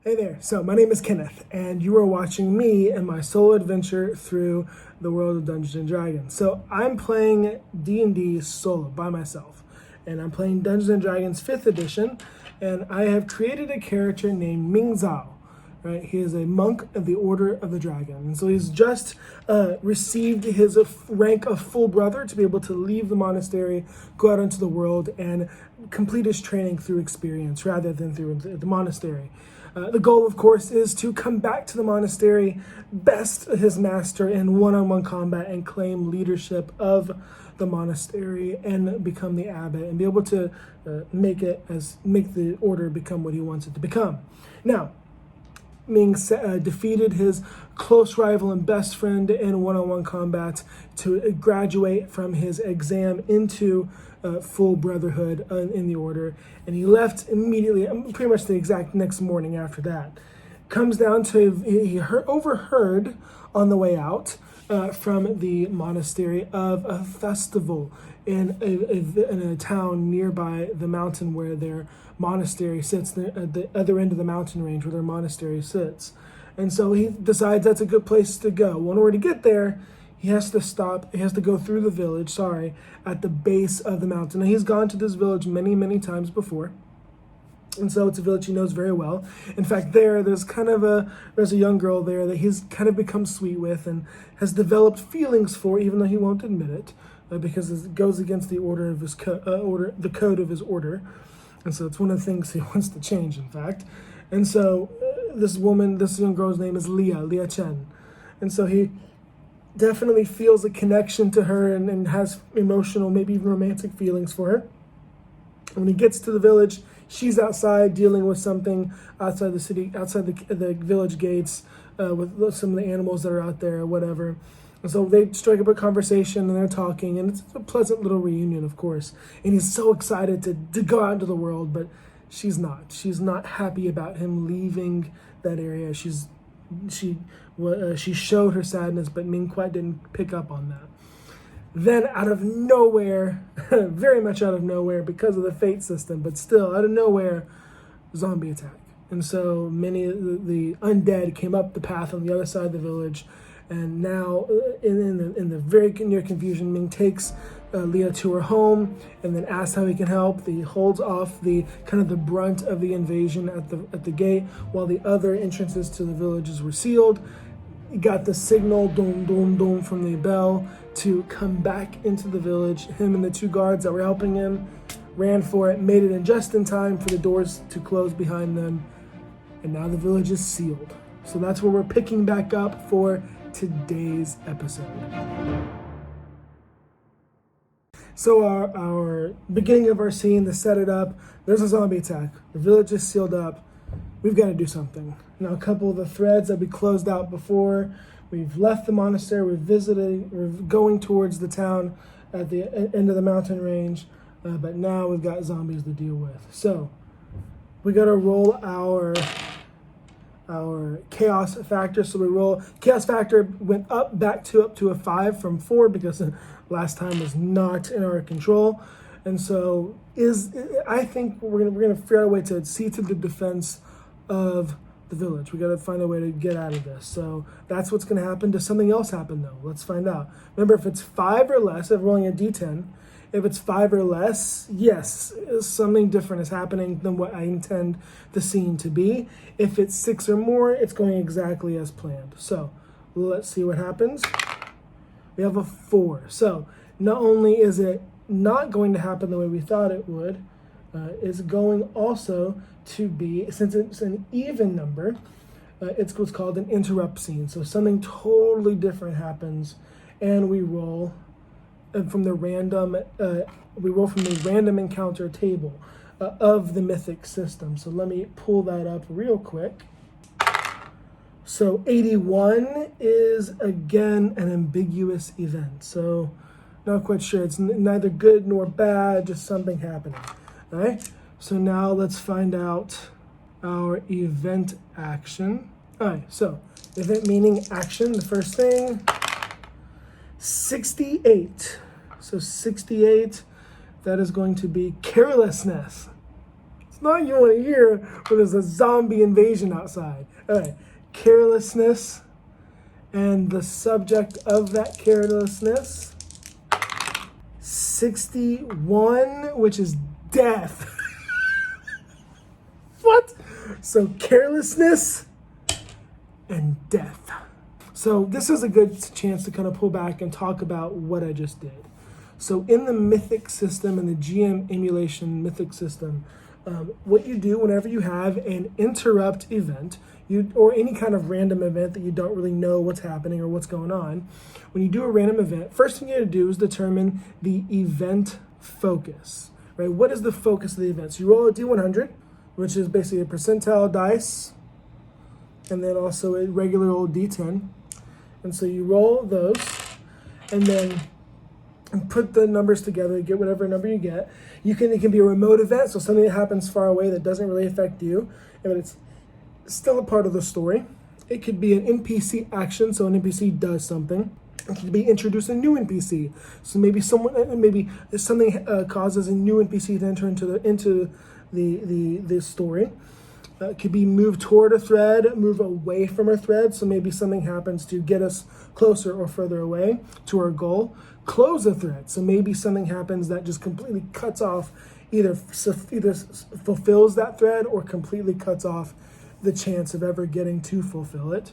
Hey there, so my name is Kenneth, and you are watching me and my solo adventure through the world of Dungeons & Dragons. So I'm playing D&D solo by myself, and I'm playing Dungeons & Dragons 5th edition, and I have created a character named Ming Zao. Right? He is a monk of the Order of the Dragon, and so he's just received his rank of full brother to be able to leave the monastery, go out into the world, and complete his training through experience rather than through the monastery. The goal, of course, is to come back to the monastery, best his master in one-on-one combat, and claim leadership of the monastery and become the abbot and be able to make the order become what he wants it to become. Now, Ming defeated his close rival and best friend in one-on-one combat to graduate from his exam into full brotherhood in the order, and he left immediately, pretty much the exact next morning after that. Comes down to, he overheard on the way out from the monastery of a festival in a town nearby the mountain where their monastery sits, at the other end of the mountain range where their monastery sits. And so he decides that's a good place to go. Well, in order to get there, he has to go through the village, at the base of the mountain. Now, he's gone to this village many, many times before. And so it's a village he knows very well. In fact, there's a young girl there that he's kind of become sweet with and has developed feelings for, even though he won't admit it, because it goes against the order of his the code of his order. And so it's one of the things he wants to change, in fact. And so this young girl's name is Leah Chen. And so he definitely feels a connection to her and has emotional, maybe even romantic feelings for her. When he gets to the village, she's outside dealing with something outside the city, outside the village gates, with some of the animals that are out there or whatever. And so they strike up a conversation and they're talking, and it's a pleasant little reunion, of course. And he's so excited to go out into the world, but she's not. She's not happy about him leaving that area. She showed her sadness, but Ming quite didn't pick up on that. Then out of nowhere, very much out of nowhere because of the fate system, but still out of nowhere, zombie attack. And so many of the undead came up the path on the other side of the village. And now, in the very near confusion, Ming takes Leah to her home and then asks how he can help. He holds off the brunt of the invasion at the gate while the other entrances to the villages were sealed. He got the signal, doom, doom, doom, from the bell to come back into the village. Him and the two guards that were helping him ran for it, made it in just in time for the doors to close behind them. And now the village is sealed. So that's where we're picking back up for today's episode. So our beginning of our scene, to set it up, there's a zombie attack. The village is sealed up. We've got to do something. Now, a couple of the threads that we closed out before, we've left the monastery, we're going towards the town at the end of the mountain range, but now we've got zombies to deal with. So we got to roll our chaos factor. So we roll chaos factor, went up to a 5 from 4 because last time was not in our control. And so I think we're gonna figure out a way to see to the defense of the village. We got to find a way to get out of this. So that's what's going to happen. Does something else happen though? Let's find out. Remember, if it's 5 or less, if rolling a d10, if it's 5 or less, yes, something different is happening than what I intend the scene to be. If it's 6 or more, it's going exactly as planned. So let's see what happens. We have a 4. So not only is it not going to happen the way we thought it would, it's going also to be, since it's an even number, it's what's called an interrupt scene. So something totally different happens, and we roll from the random encounter table of the mythic system. So let me pull that up real quick. So 81 is again an ambiguous event. So not quite sure. It's neither good nor bad, just something happening. All right. So now let's find out our event action. All right. So event meaning action. The first thing. 68. So 68, that is going to be carelessness. It's not you want to hear when there's a zombie invasion outside. All right, carelessness, and the subject of that carelessness, 61, which is death. What? So carelessness and death. So this is a good chance to kind of pull back and talk about what I just did. So in the Mythic system, in the GM Emulation Mythic system, what you do whenever you have an interrupt event, or any kind of random event that you don't really know what's happening or what's going on, when you do a random event, first thing you have to do is determine the event focus, right? What is the focus of the event? So you roll a D100, which is basically a percentile dice, and then also a regular old D10. And so you roll those, and then put the numbers together, get whatever number you get. It can be a remote event, so something that happens far away that doesn't really affect you, but it's still a part of the story. It could be an NPC action, so an NPC does something. It could be introduce a new NPC. So maybe something causes a new NPC to enter into the story. It could be move toward a thread, move away from a thread. So maybe something happens to get us closer or further away to our goal. Close a thread. So maybe something happens that just completely cuts off, either fulfills that thread or completely cuts off the chance of ever getting to fulfill it.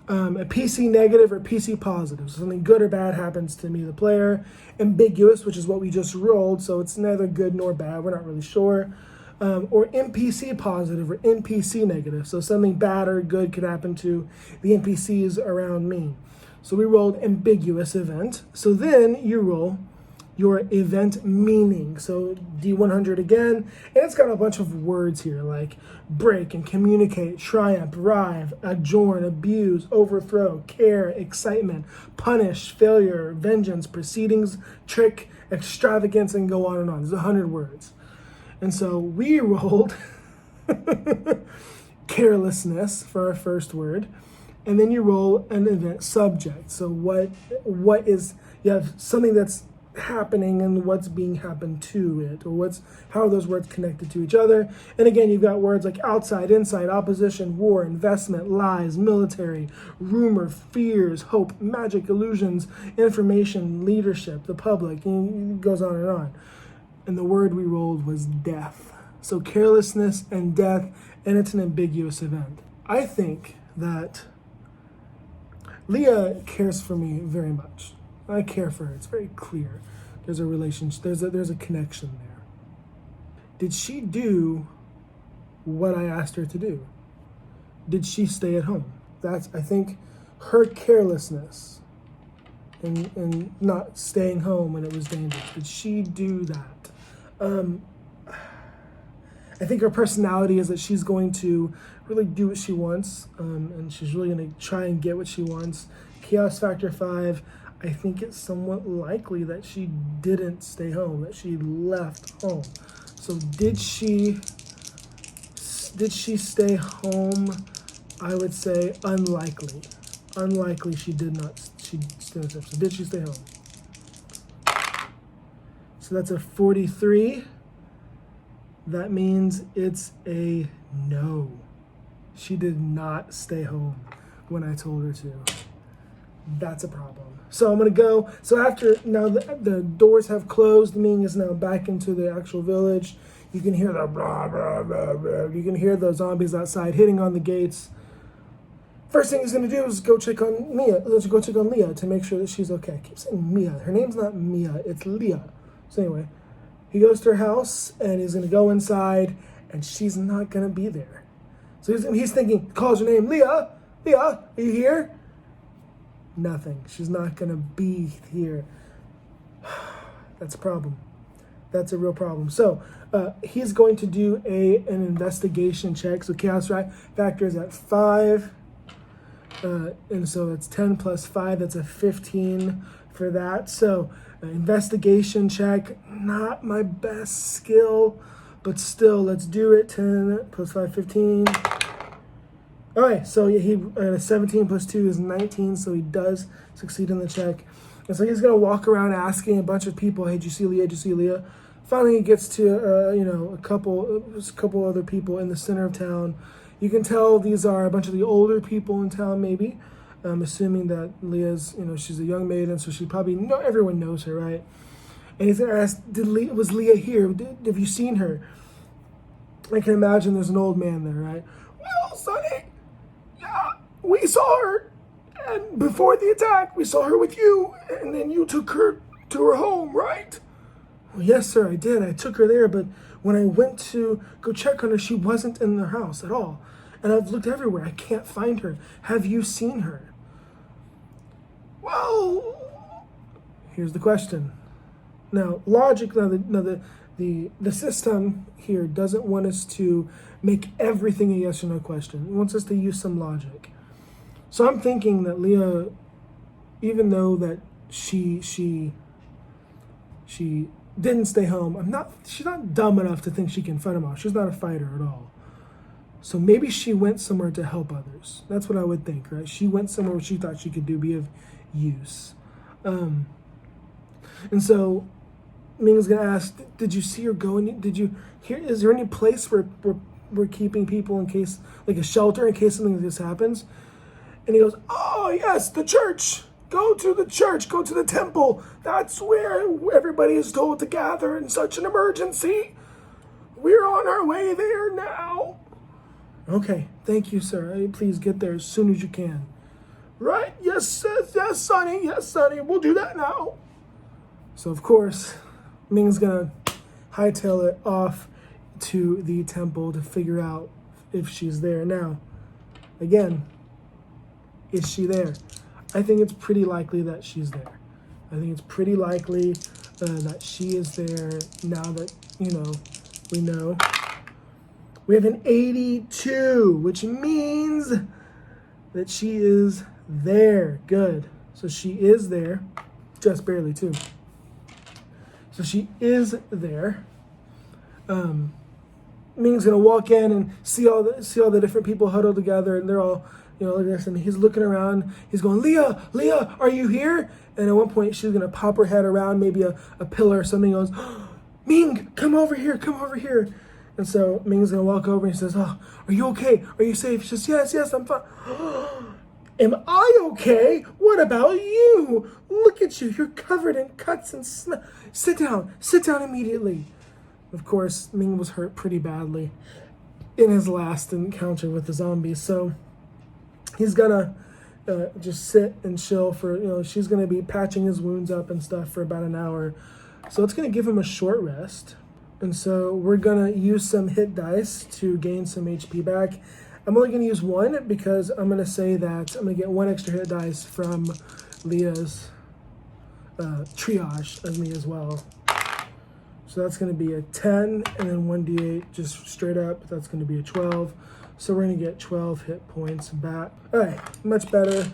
A PC negative or PC positive. So something good or bad happens to me, the player. Ambiguous, which is what we just rolled. So it's neither good nor bad. We're not really sure. Or NPC positive or NPC negative. So something bad or good could happen to the NPCs around me. So we rolled ambiguous event. So then you roll your event meaning. So D100 again, and it's got a bunch of words here like break and communicate, triumph, rive, adjourn, abuse, overthrow, care, excitement, punish, failure, vengeance, proceedings, trick, extravagance, and go on and on. There's 100 words. And so we rolled carelessness for our first word, and then you roll an event subject. So what is, you have something that's happening and what's being happened to it, or how are those words connected to each other. And again, you've got words like outside, inside, opposition, war, investment, lies, military, rumor, fears, hope, magic, illusions, information, leadership, the public, and it goes on and on. And the word we rolled was death. So carelessness and death, and it's an ambiguous event. I think that Leah cares for me very much. I care for her. It's very clear. There's a relationship. There's a connection there. Did she do what I asked her to do? Did she stay at home? That's, I think, her carelessness and not staying home when it was dangerous. Did she do that? I think her personality is that she's going to really do what she wants, and she's really going to try and get what she wants. Chaos Factor 5, I think it's somewhat likely that she didn't stay home, that she left home. So did she stay home? I would say unlikely. Unlikely she did not. She stayed home. So did she stay home? So that's a 43. That means it's a no. She did not stay home when I told her to. That's a problem. So I'm gonna go. So after now the doors have closed, Ming is now back into the actual village. You can hear the blah, blah, blah, blah. You can hear the zombies outside hitting on the gates. First thing he's gonna do is go check on Mia. Let's go check on Leah to make sure that she's okay. I keep saying Mia. Her name's not Mia, it's Leah. So anyway, he goes to her house and he's gonna go inside and she's not gonna be there. So he's thinking, calls her name, Leah, Leah, are you here? Nothing. She's not gonna be here. That's a problem. That's a real problem. So he's going to do an investigation check. So chaos factor is at 5. And so it's 10 plus 5. That's a 15 for that. So investigation check, not my best skill, but still, let's do it. 10 plus 5, 15. All right, so he 17 plus 2 is 19, so he does succeed in the check. And so he's gonna walk around asking a bunch of people, hey, did you see Leah? Did you see Leah? Finally, he gets to a couple other people in the center of town. You can tell these are a bunch of the older people in town, maybe. Assuming that Leah's, she's a young maiden, so she probably everyone knows her, right? And he's gonna ask, was Leah here? Have you seen her? I can imagine there's an old man there, right? Well, Sonny, yeah, we saw her, and before the attack, we saw her with you, and then you took her to her home, right? Well, yes, sir, I did. I took her there, but when I went to go check on her, she wasn't in the house at all. And I've looked everywhere. I can't find her. Have you seen her? Well, here's the question. Now, the system here doesn't want us to make everything a yes or no question. It wants us to use some logic. So I'm thinking that Leah, even though that she didn't stay home, she's not dumb enough to think she can fight him off. She's not a fighter at all. So maybe she went somewhere to help others. That's what I would think, right? She went somewhere where she thought she could be of use. And so Ming's gonna ask, did you see her go? Did you hear? Is there any place where we're keeping people in case, like a shelter in case something like this happens? And he goes, oh yes, the church. Go to the church. Go to the temple. That's where everybody is told to gather in such an emergency. We're on our way there now. Okay, thank you, sir. Please get there as soon as you can. Right? Yes, Sonny. Yes, Sonny. We'll do that now. So, of course, Ming's gonna hightail it off to the temple to figure out if she's there. Now, again, is she there? I think it's pretty likely that she's there. I think it's pretty likely that she is there now that, we know. We have an 82, which means that she is there. Good. So she is there. Just barely, too. So she is there. Ming's gonna walk in and see all the different people huddled together, and they're all, look at this, and he's looking around. He's going, Leah, are you here? And at one point, she's gonna pop her head around maybe a pillar or something. He goes, Ming, come over here. And so Ming's gonna walk over and he says, oh, are you okay? Are you safe? She says, yes, I'm fine. Am I okay? What about you? Look at you. You're covered in cuts and Sit down immediately. Of course, Ming was hurt pretty badly in his last encounter with the zombies. So he's gonna just sit and chill for, she's gonna be patching his wounds up and stuff for about an hour. So it's gonna give him a short rest. And so we're gonna use some hit dice to gain some HP back. I'm only gonna use one because I'm gonna say that I'm gonna get one extra hit dice from Leah's triage as me as well. So that's gonna be a 10 and then 1d8 just straight up. That's gonna be a 12. So we're gonna get 12 hit points back. All right, much better.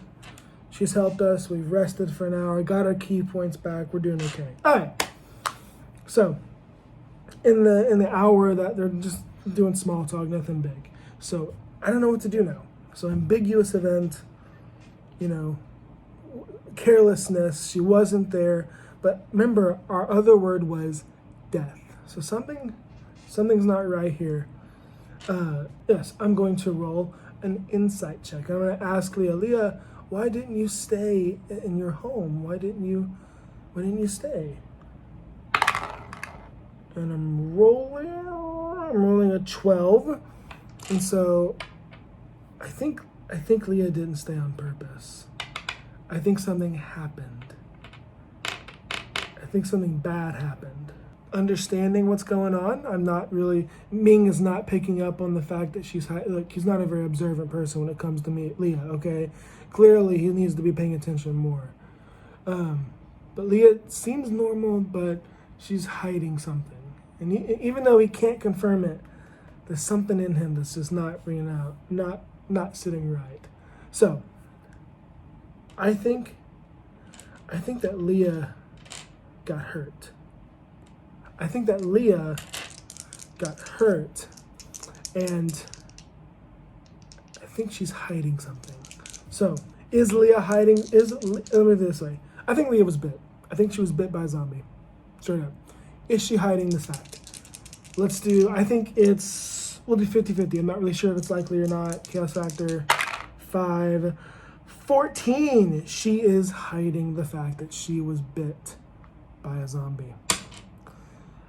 She's helped us. We've rested for an hour, got our key points back. We're doing okay. All right, so in the hour that they're just doing small talk, nothing big. So I don't know what to do now. So ambiguous event, carelessness, she wasn't there. But remember, our other word was death. So something's not right here. Yes, I'm going to roll an insight check. I'm going to ask Leah, why didn't you stay in your home? Why didn't you stay? And I'm rolling a 12. And so I think Leah didn't stay on purpose. I think something happened. I think something bad happened. Understanding what's going on, Ming is not picking up on the fact that he's not a very observant person when it comes to Leah, okay? Clearly, he needs to be paying attention more. But Leah seems normal, but she's hiding something. And even though he can't confirm it, there's something in him that's just not bringing out, not sitting right. So, I think that Leah got hurt. I think that Leah got hurt, and I think she's hiding something. So, is Leah hiding? Let me do it this way. I think Leah was bit. I think she was bit by a zombie. Straight up. is she hiding the fact? Let's do, I think we'll do 50-50. I'm not really sure if it's likely or not. Chaos factor 5. 14. She is hiding the fact that she was bit by a zombie.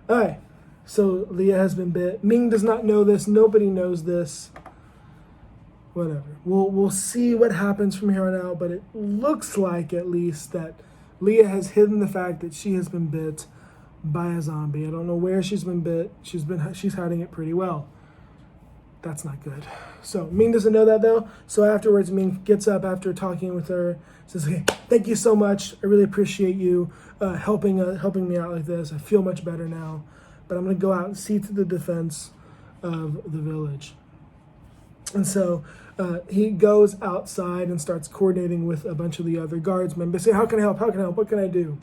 All right. So Leah has been bit. Ming does not know this. Nobody knows this. Whatever. We'll see what happens from here on out, but it looks like at least that Leah has hidden the fact that she has been bit by a zombie. I don't know where she's been bit. She's hiding it pretty well. That's not good. So Ming doesn't know that though. So afterwards, Ming gets up after talking with her, says, "Okay, thank you so much. I really appreciate you helping me out like this. I feel much better now. But I'm gonna go out and see to the defense of the village." And so he goes outside and starts coordinating with a bunch of the other guardsmen. They say, "How can I help? How can I help? What can I do?"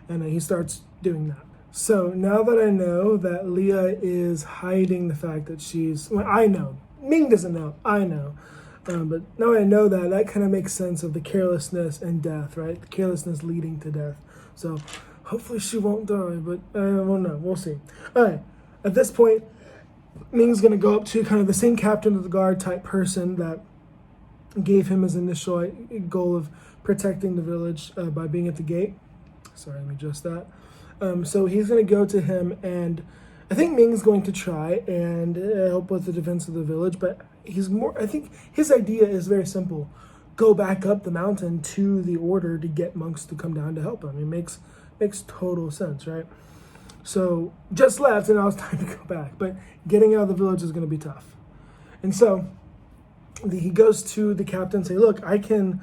And he starts doing that. So now that I know that Leah is hiding the fact that I know. Ming doesn't know. I know. But now I know that kind of makes sense of the carelessness and death, right? The carelessness leading to death. So hopefully she won't die, but well, no, we'll see. All right. At this point, Ming's going to go up to kind of the same captain of the guard type person that gave him his initial goal of protecting the village by being at the gate. Sorry, let me adjust that. So he's going to go to him, and I think Ming's going to try and help with the defense of the village, but I think his idea is very simple. Go back up the mountain to the order to get monks to come down to help him. It makes total sense, right? So just left, and now it's time to go back. But getting out of the village is going to be tough. And so he goes to the captain and say, "Look, I can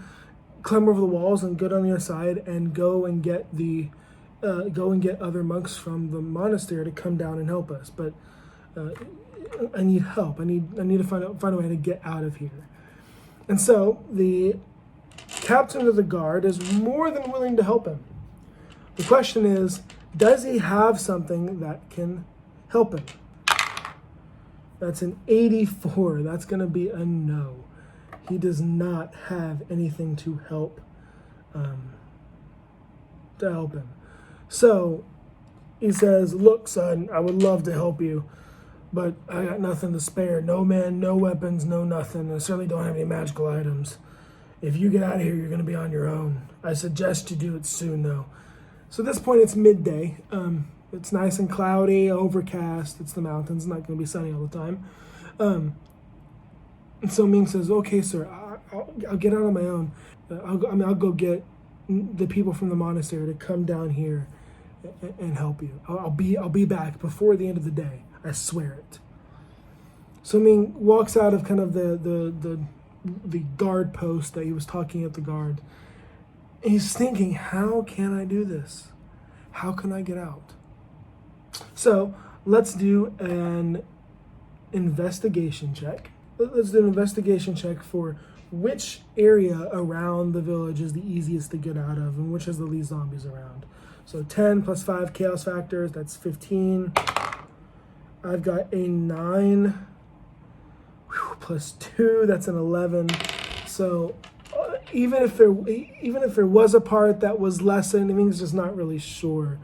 climb over the walls and get on the other side and go and get other monks from the monastery to come down and help us. But I need help. I need to find a way to get out of here." And so the captain of the guard is more than willing to help him. The question is, does he have something that can help him? That's an 84. That's going to be a no. He does not have anything to help him. So he says, "Look, son, I would love to help you, but I got nothing to spare. No men, no weapons, no nothing. I certainly don't have any magical items. If you get out of here, you're going to be on your own. I suggest you do it soon, though." So at this point, it's midday. It's nice and cloudy, overcast. It's the mountains. It's not going to be sunny all the time. And so Ming says, "Okay, sir, I'll get out on my own. I'll go get the people from the monastery to come down here and help you. I'll be back before the end of the day. I swear it." So Ming walks out of kind of the guard post that he was talking at the guard. And he's thinking, how can I do this? How can I get out? So let's do an investigation check. Let's do an investigation check for which area around the village is the easiest to get out of and which has the least zombies around. So 10 plus 5 chaos factors, that's 15. I've got a 9 plus 2, that's an 11. So even if there was a part that was lessened, I mean, he's just not really sure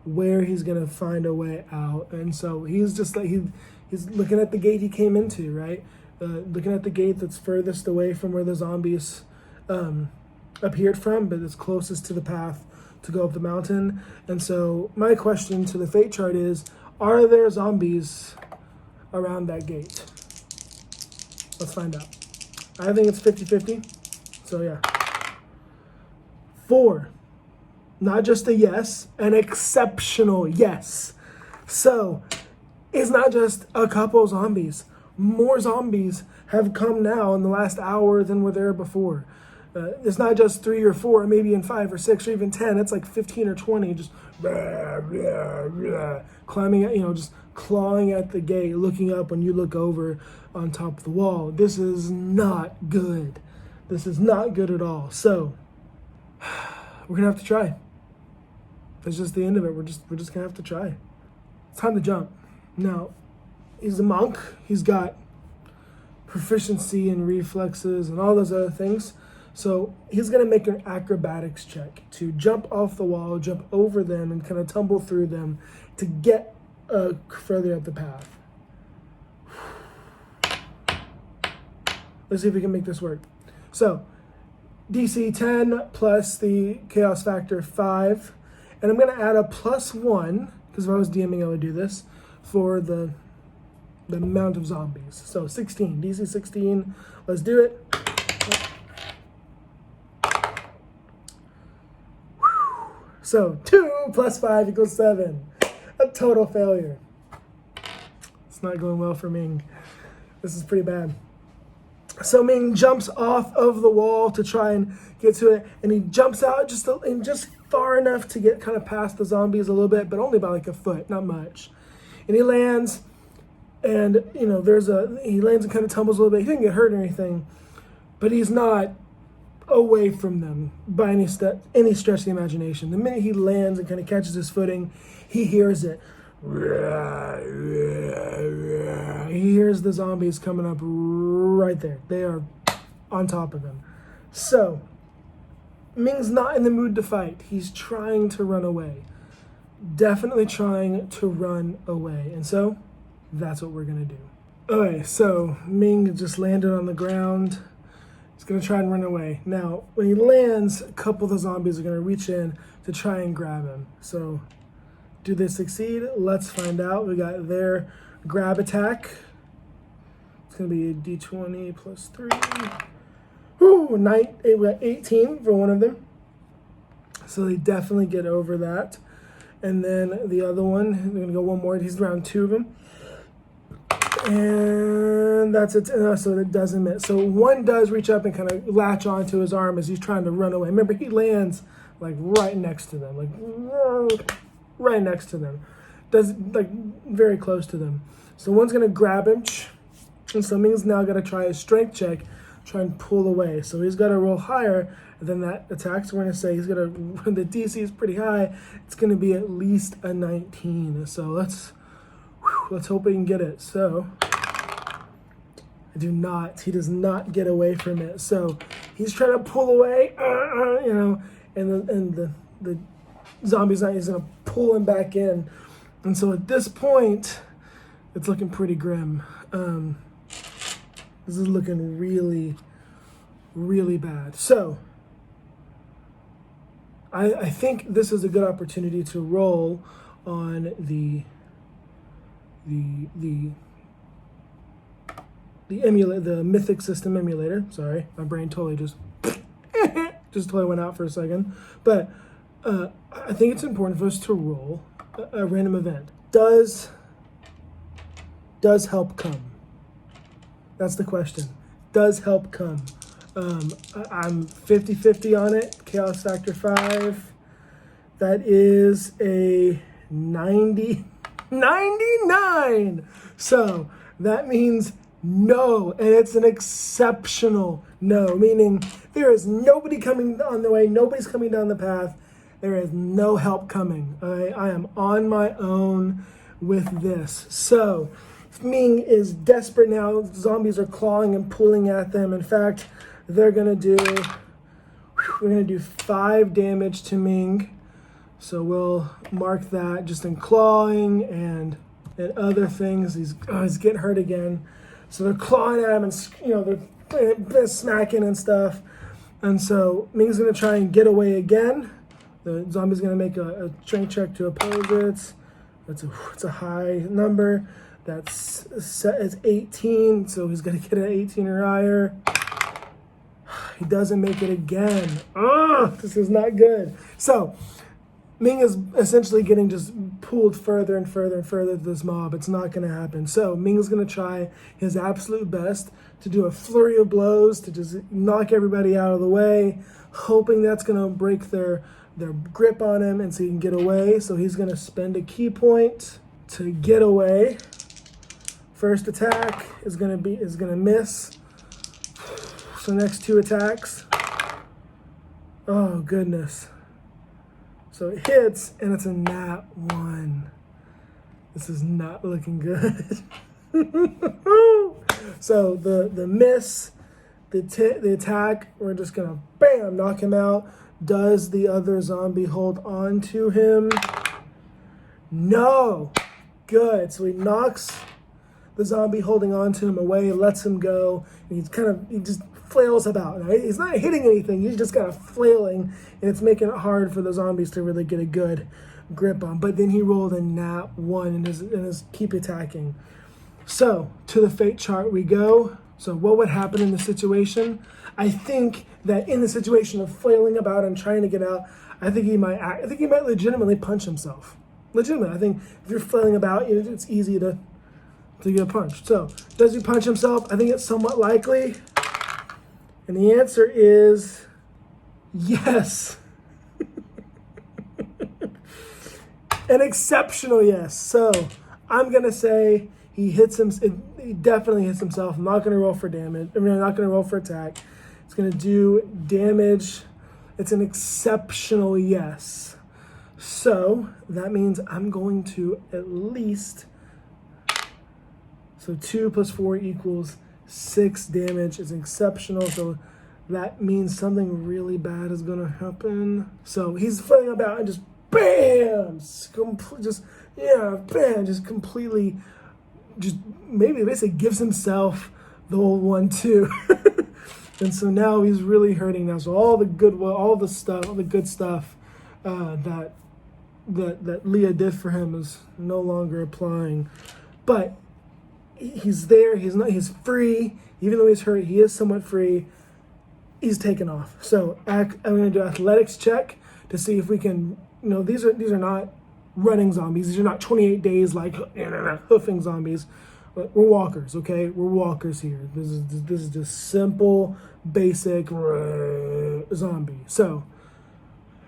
where he's gonna find a way out, and so he's just like he's looking at the gate he came into, right? Looking at the gate that's furthest away from where the zombies appeared from, but it's closest to the path to go up the mountain. And so my question to the fate chart is, are there zombies around that gate? Let's find out. I think it's 50-50. So yeah. 4. Not just a yes, an exceptional yes. So it's not just a couple zombies. More zombies have come now in the last hour than were there before. It's not just 3 or 4, maybe even 5 or 6 or even 10. It's like 15 or 20 just blah, blah, blah, climbing, just clawing at the gate, looking up when you look over on top of the wall. This is not good. This is not good at all. So we're gonna have to try. That's just the end of it. We're just gonna have to try. It's time to jump. Now, he's a monk. He's got proficiency in reflexes and all those other things. So he's going to make an acrobatics check to jump off the wall, jump over them, and kind of tumble through them to get further up the path. Let's see if we can make this work. So DC 10 plus the chaos factor 5. And I'm going to add a +1, because if I was DMing, I would do this, for the amount of zombies. So 16, DC 16. Let's do it. So 2 plus 5 equals 7. A total failure. It's not going well for Ming. This is pretty bad. So Ming jumps off of the wall to try and get to it, and he jumps out just far enough to get kind of past the zombies a little bit, but only by like a foot, not much. And he lands, and he lands and kind of tumbles a little bit. He didn't get hurt or anything, but he's not away from them by any stretch of the imagination. The minute he lands and kind of catches his footing, he hears it. He hears the zombies coming up right there. They are on top of him. So Ming's not in the mood to fight. He's trying to run away. Definitely trying to run away. And so that's what we're going to do. Okay, so Ming just landed on the ground. He's going to try and run away. Now, when he lands, a couple of the zombies are going to reach in to try and grab him. So do they succeed? Let's find out. We got their grab attack. It's going to be a D20 plus 3. Ooh, we got 18 for one of them. So they definitely get over that. And then the other one, they're going to go one more. He's around 2 of them. And that's it. So it doesn't miss. So one does reach up and kind of latch onto his arm as he's trying to run away. Remember, he lands like right next to them. Like right next to them. Does like very close to them. So one's going to grab him. And so Ming's now got to try a strength check, try and pull away. So he's got to roll higher than that attack. So we're going to say the DC is pretty high. It's going to be at least a 19. So let's hope we can get it. So he does not get away from it. So he's trying to pull away, and the zombie's not, he's going to pull him back in. And so at this point, it's looking pretty grim. This is looking really, really bad. So I think this is a good opportunity to roll on the Mythic system emulator. Sorry, my brain totally just totally went out for a second. But I think it's important for us to roll a random event. Does help come? That's the question. Does help come? I'm 50-50 on it. Chaos factor 5. That is a 99. So that means no, and it's an exceptional no, meaning there is nobody coming on the way, nobody's coming down the path, there is no help coming. I am on my own with this. So Ming is desperate now. Zombies are clawing and pulling at them. In fact, we're gonna do 5 damage to Ming. So we'll mark that just in clawing and other things. He's getting hurt again. So they're clawing at him and they're smacking and stuff. And so Ming's gonna try and get away again. The zombie's gonna make a strength check to oppose it. It's a high number. It's 18, so he's gonna get an 18 or higher. He doesn't make it again. This is not good. So Ming is essentially getting just pulled further and further and further to this mob. It's not going to happen. So Ming is going to try his absolute best to do a flurry of blows to just knock everybody out of the way, hoping that's going to break their grip on him and so he can get away. So he's going to spend a key point to get away. First attack is going to miss. So next 2 attacks. Oh goodness. So it hits, and it's a nat 1. This is not looking good. So the miss the attack, we're just gonna bam, knock him out. Does the other zombie hold on to him? No. Good. So he knocks the zombie holding on to him away, lets him go, and he just flails about. Right? He's not hitting anything, he's just kind of flailing, and it's making it hard for the zombies to really get a good grip on. But then he rolled a nat 1 and is keep attacking. So to the fate chart we go. So what would happen in the situation? I think that in the situation of flailing about and trying to get out, I think he might legitimately punch himself. Legitimately, I think if you're flailing about, it's easy to get punched. So does he punch himself? I think it's somewhat likely. And the answer is yes. An exceptional yes. So I'm going to say he definitely hits himself. I'm not going to roll for damage. I'm not going to roll for attack. It's going to do damage. It's an exceptional yes. So that means I'm going to at least... So 2 plus 4 equals 6 damage. It's exceptional. So that means something really bad is going to happen. So he's flailing about and just bam! Just completely... Just maybe basically gives himself the old 1-2. And so now he's really hurting now. So all the good stuff that Leah did for him is no longer applying. But he's there, he's free. Even though he's hurt, he is somewhat free. He's taken off. So I'm going to do an athletics check to see if we can, these are not running zombies. These are not 28 days like hoofing zombies. But we're walkers, okay? We're walkers here. This is just simple, basic zombie. So,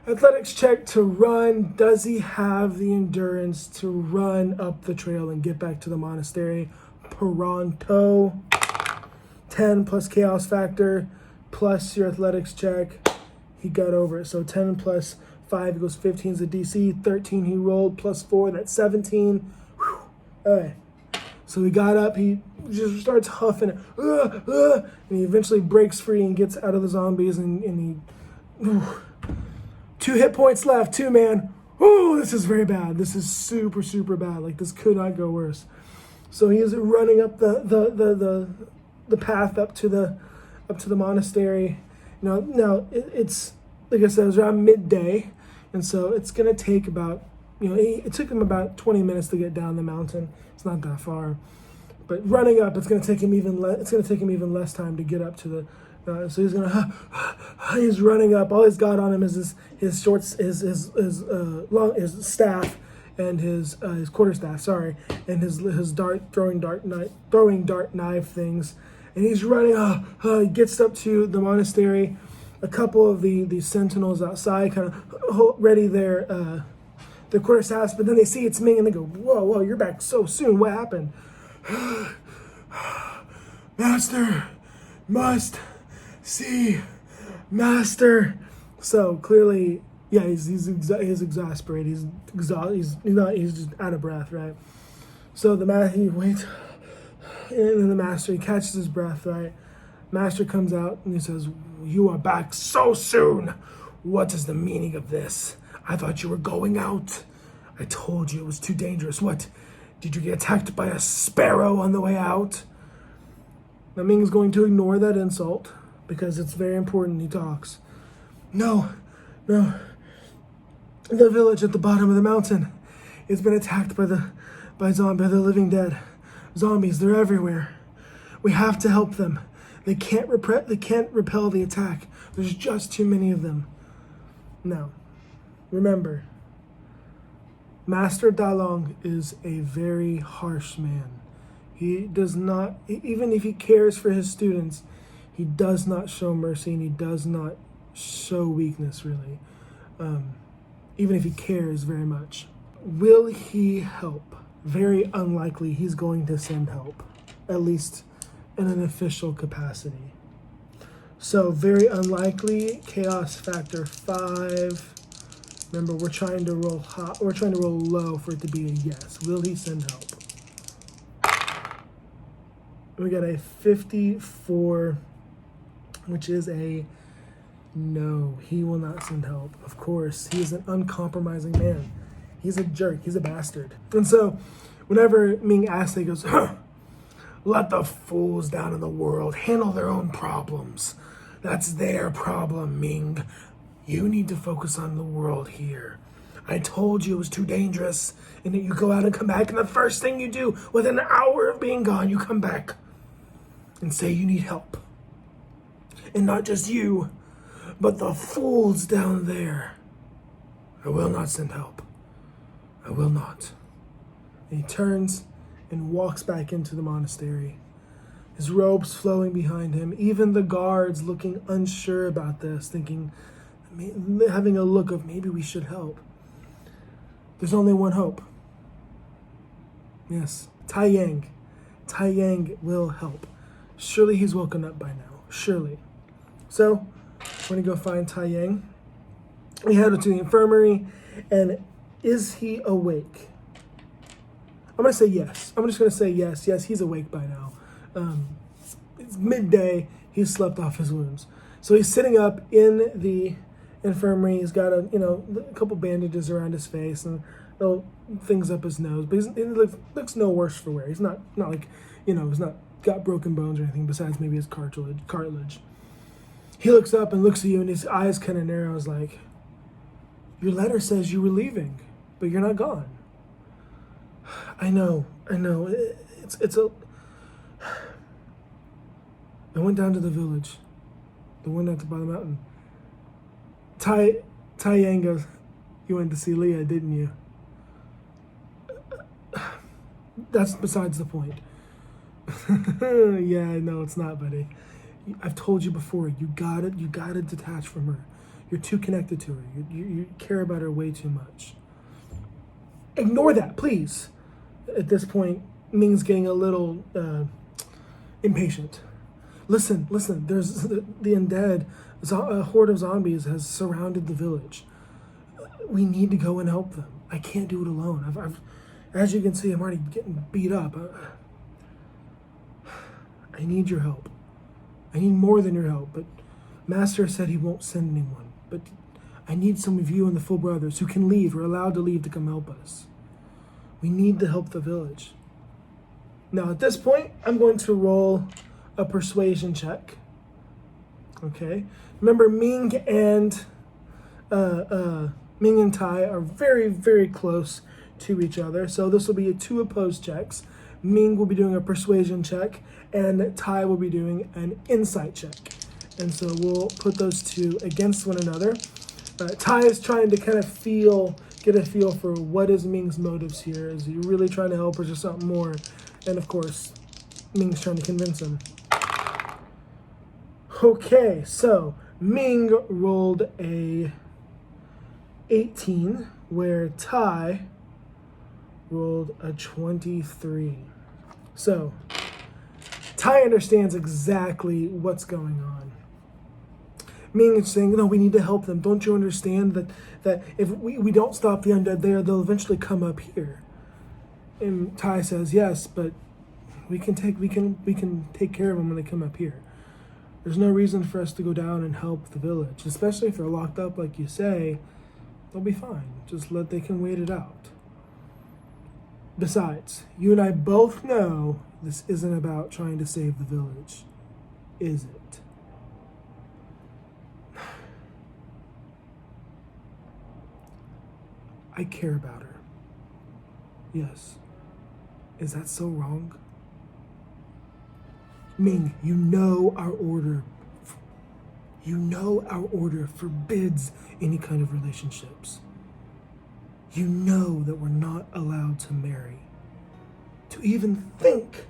athletics check to run. Does he have the endurance to run up the trail and get back to the monastery pronto? 10 plus chaos factor plus your athletics check. He got over it. So 10 plus 5 equals 15 is the DC. 13 he rolled plus 4, that's 17. Whew. All right. So he got up, he just starts huffing it, and he eventually breaks free and gets out of the zombies, and he... 2 hit points left, 2, man. Oh, this is very bad. This is super, super bad. Like, this could not go worse. So he is running up the path up to the monastery. Now it's like I said, it was around midday, and so it's gonna take about it took him about 20 minutes to get down the mountain. It's not that far, but running up, it's gonna take him even less time to get up to the. So he's running up. All he's got on him is his shorts, his staff, and his quarterstaff. Sorry, and his throwing dart knife things. And he's running. He gets up to the monastery. A couple of the sentinels outside kind of ready their quarterstaffs, but then they see it's Ming and they go, "Whoa, you're back so soon. What happened?" Master must see master. So clearly, yeah, he's exasperated. He's exhausted. He's just out of breath, right? So he waits, and then the master, he catches his breath, right? Master comes out and he says, "You are back so soon. What is the meaning of this? I thought you were going out. I told you it was too dangerous. What? Did you get attacked by a sparrow on the way out?" Now Ming is going to ignore that insult because it's very important he talks. No. The village at the bottom of the mountain. It's been attacked by the living dead. Zombies, they're everywhere. We have to help them. They can't repel the attack. There's just too many of them. Now, remember, Master Dalong is a very harsh man. He does not, even if he cares for his students, he does not show mercy and he does not show weakness, really. Even if he cares very much. Will he help? Very unlikely he's going to send help, at least in an official capacity. So very unlikely, chaos factor 5. Remember, we're trying to roll hot. We're trying to roll low for it to be a yes. Will he send help? We got a 54 which is a no. He will not send help. Of course, he is an uncompromising man. He's a jerk. He's a bastard. And so, whenever Ming asks, he goes, let the fools down in the world handle their own problems. That's their problem, Ming. You need to focus on the world here. I told you it was too dangerous, and that you go out and come back, and the first thing you do, within an hour of being gone, you come back and say you need help. And not just you, but the fools down there. I will not send help. I will not. And he turns and walks back into the monastery, his robes flowing behind him, even the guards looking unsure about this, thinking, having a look of maybe we should help. There's only one hope. Yes, Tai Yang. Tai Yang will help. Surely he's woken up by now. Surely. So, we're going to go find Tai Yang. We head to the infirmary, and is he awake? I'm going to say yes. I'm just going to say yes. Yes, he's awake by now. It's midday. He's slept off his wounds. So he's sitting up in the infirmary. He's got a couple bandages around his face and things up his nose. But he looks no worse for wear. He's not like, he's not got broken bones or anything besides maybe his cartilage. He looks up and looks at you, and his eyes kind of narrow. He's like, your letter says you were leaving, but you're not gone. I know. It's a... I went down to the village, the one at the bottom of the mountain. Tai Yang goes, you went to see Leah, didn't you? That's besides the point. Yeah, no, it's not, buddy. I've told you before, you gotta detach from her. You're too connected to her. You care about her way too much. Ignore that, please. At this point, Ming's getting a little impatient. Listen, there's the undead, a horde of zombies has surrounded the village. We need to go and help them. I can't do it alone. I've as you can see, I'm already getting beat up. I need your help. I need more than your help, but Master said he won't send anyone. But I need some of you and the full brothers who can leave, who are allowed to leave, to come help us. We need to help the village. Now, at this point, I'm going to roll a persuasion check. Okay. Remember, Ming and Tai are very, very close to each other. So this will be 2 opposed checks. Ming will be doing a persuasion check, and Tai will be doing an insight check. And so we'll put those 2 against one another. Tai is trying to kind of get a feel for what is Ming's motives here. Is he really trying to help or just something more? And of course, Ming's trying to convince him. Okay, so Ming rolled a 18, where Tai rolled a 23. So, Tai understands exactly what's going on. Ming is saying, no, we need to help them. Don't you understand that if we don't stop the undead there, they'll eventually come up here? And Tai says, yes, but we can take care of them when they come up here. There's no reason for us to go down and help the village, especially if they're locked up like you say. They'll be fine. They can wait it out. Besides, you and I both know this isn't about trying to save the village, is it? I care about her. Yes. Is that so wrong? Ming, you know our order forbids any kind of relationships. You know that we're not allowed to marry. To even think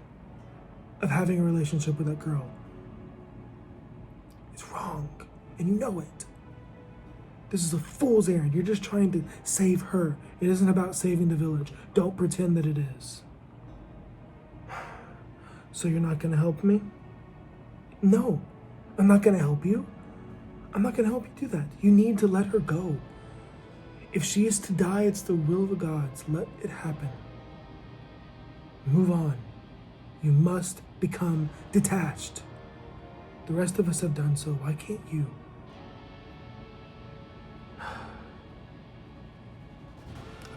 of having a relationship with that girl. It's wrong, and you know it. This is a fool's errand. You're just trying to save her. It isn't about saving the village. Don't pretend that it is. So you're not going to help me? No, I'm not going to help you. I'm not going to help you do that. You need to let her go. If she is to die, it's the will of the gods. Let it happen. Move on. You must become detached. The rest of us have done so. Why can't you? I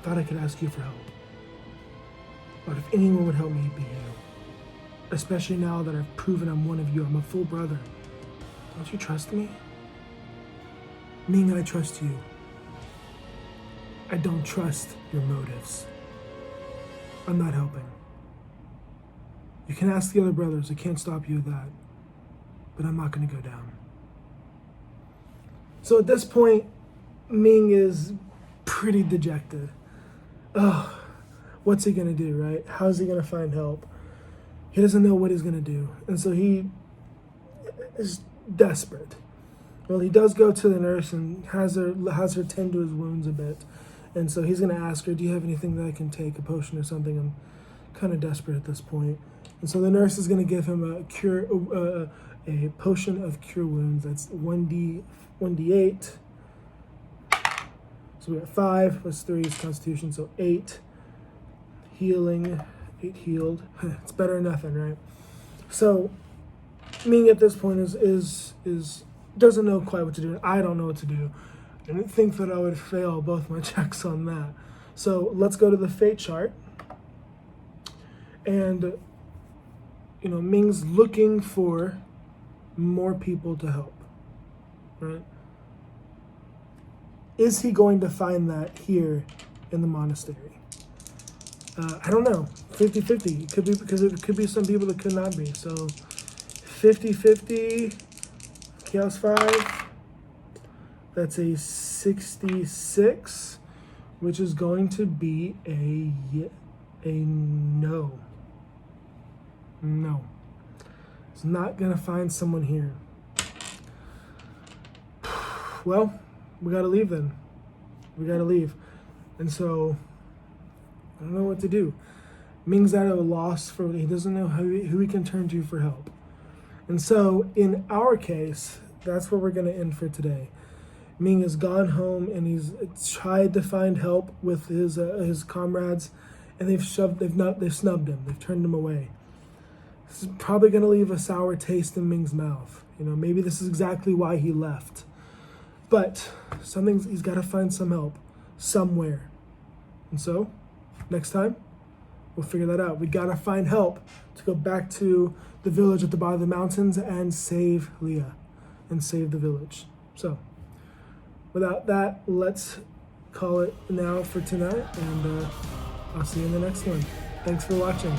thought I could ask you for help. But if anyone would help me, it'd be you. Especially now that I've proven I'm one of you. I'm a full brother. Don't you trust me? Ming, I trust you. I don't trust your motives. I'm not helping. You can ask the other brothers. I can't stop you at that. But I'm not going to go down. So at this point, Ming is pretty dejected. Oh, what's he going to do, right? How's he going to find help? He doesn't know what he's going to do. And so he is desperate. Well, he does go to the nurse and has her tend to his wounds a bit. And so he's going to ask her, do you have anything that I can take, a potion or something? I'm kind of desperate at this point. And so the nurse is going to give him a potion of cure wounds. That's 1d8. So we got 5 plus 3 is constitution, so 8 healing, 8 healed. It's better than nothing, right? So Ming at this point is doesn't know quite what to do. I don't know what to do. I didn't think that I would fail both my checks on that. So let's go to the fate chart. And Ming's looking for more people to help, right? Is he going to find that here in the monastery? I don't know. 50-50. It could be, because it could be some people that could not be. So 50-50, chaos 5. That's a 66, which is going to be a no. No. It's not going to find someone here. Well, we got to leave then. We got to leave. And so, I don't know what to do. Ming's at a loss for, he doesn't know who he can turn to for help. And so, in our case, that's where we're going to end for today. Ming has gone home and he's tried to find help with his comrades, and they've snubbed him. They've turned him away. This is probably going to leave a sour taste in Ming's mouth. Maybe this is exactly why he left. But he's got to find some help somewhere. And so, next time, we'll figure that out. We got to find help to go back to the village at the bottom of the mountains and save Leah and save the village. So, without that, let's call it now for tonight, and I'll see you in the next one. Thanks for watching.